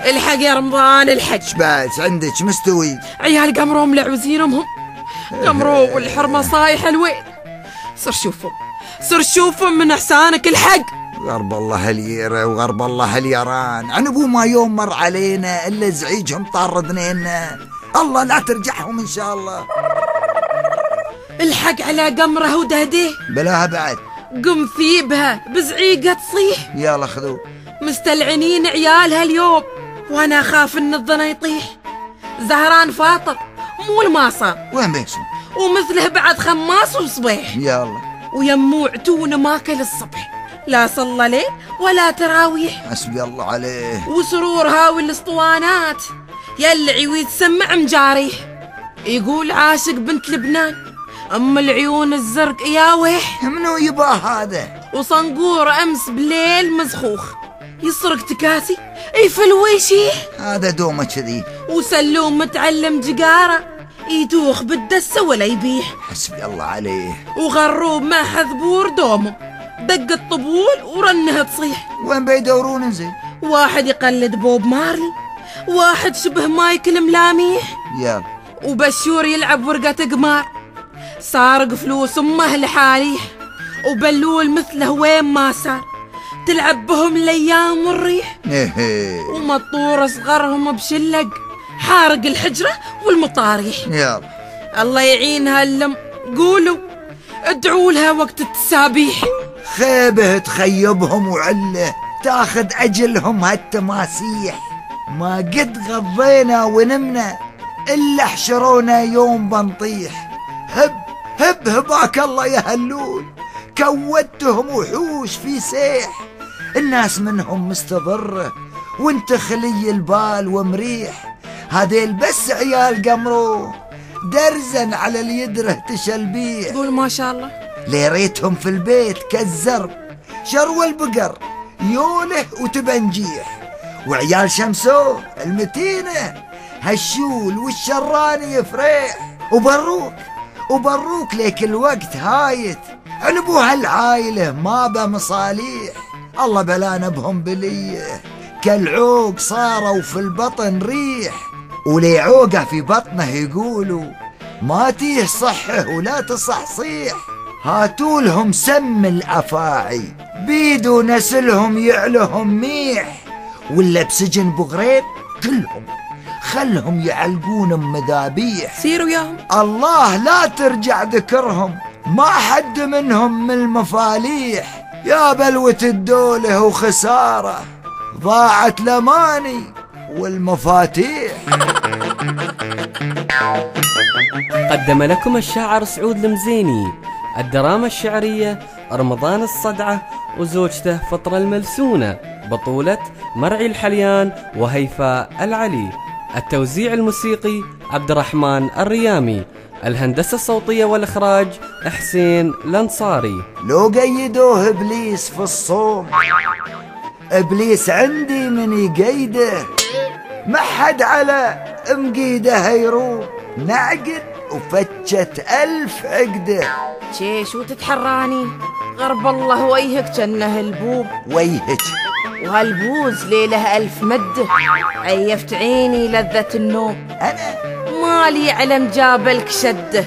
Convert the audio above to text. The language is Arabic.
الحق يا رمضان الحق. شباس عندك مستوي؟ عيال قمروا ملعوزين امهم، قمروا والحرمة صايحة الويل. صر شوفهم من احسانك الحق. غرب الله اليرة وغرب الله اليران، عن ابو ما يوم مر علينا الا زعيجهم طار اذنينا. الله لا ترجعهم ان شاء الله. الحق على قمره ودهديه، بلاها بعد. قم ثيبها بزعيقة تصيح. يلا خذوه. مستلعنين عيالها اليوم وانا اخاف ان الظنا يطيح. زهران فاطر مو الماصة، وين بيسون؟ ومثله بعد خماس وصبيح. يلا. ويمو عتون ماكل الصبح، لا صلى ليل ولا تراويح. حسبي الله عليه. وسرور هاوي الاسطوانات يلعي ويتسمع مجاريح. يقول عاشق بنت لبنان ام العيون الزرق يا ويح. منو يباه هذا؟ وصنقور امس بليل مزخوخ يسرق تكاسي يفل ويشيح. هذا دومه كذي. وسلوم متعلم جقاره يدوخ بالدسه ولا يبيح. حسبي الله عليه. وغروب ما حذبور دومه دق الطبول ورنها تصيح. وين بيدورون زين؟ واحد يقلد بوب مارلي، واحد شبه مايكل ملاميح. يلا. وبشور يلعب ورقة قمار سارق فلوس امه لحاليح. وبلول مثله وين ما صار تلعب بهم الايام والريح. ومطور صغرهم بشلق حارق الحجرة والمطاريح. يلا. الله يعينها اللم، قولوا ادعوا لها وقت التسابيح. خيبه تخيبهم وعله تاخذ اجلهم هالتماسيح. ما قد غضينا ونمنا الا حشرونا يوم بنطيح. هب هباك الله يا هلول، كودتهم وحوش في سيح. الناس منهم مستضره وانت خلي البال ومريح. هذيل بس عيال قمرو درزن على اليدره تشلبيح. قول ما شاء الله. ليريتهم في البيت كالزرب، شرو البقر يوله وتبنجيح. وعيال شمسو المتينه هالشول والشراني يفريح. وبروك ليك الوقت هايت عنبو هالعايله ما بمصاليح. الله بلانا بهم بليه كالعوق صاروا في البطن ريح. ولي عوقه في بطنه يقولوا ما تيه صحه ولا تصحصيح. هاتولهم سم الافاعي بيدو نسلهم يعلهم ميح. ولا بسجن بغريب كلهم خلهم يعلقون مذابيح. سيروا ياهم. الله لا ترجع ذكرهم ما حد منهم من المفاليح. يا بلوة الدولة وخسارة ضاعت الأماني والمفاتيح. قدم لكم الشاعر سعود المزيني الدراما الشعرية رمضان الصدعة وزوجته فطرة الملسونة، بطولة مرعي الحليان وهيفاء العلي. التوزيع الموسيقي عبد الرحمن الريامي. الهندسة الصوتية والإخراج حسين الأنصاري. لو قيدوه إبليس في الصوم إبليس عندي من يقيده. ما حد على مقيده يروم نعقد وفتشت 1000 عقده. شيش وتتحراني غرب الله وجهك جنه البوب. وجهك وهالبوز ليله 1000 مده. عيفت عيني لذة النوم، أنا مالي علم جابلك شده.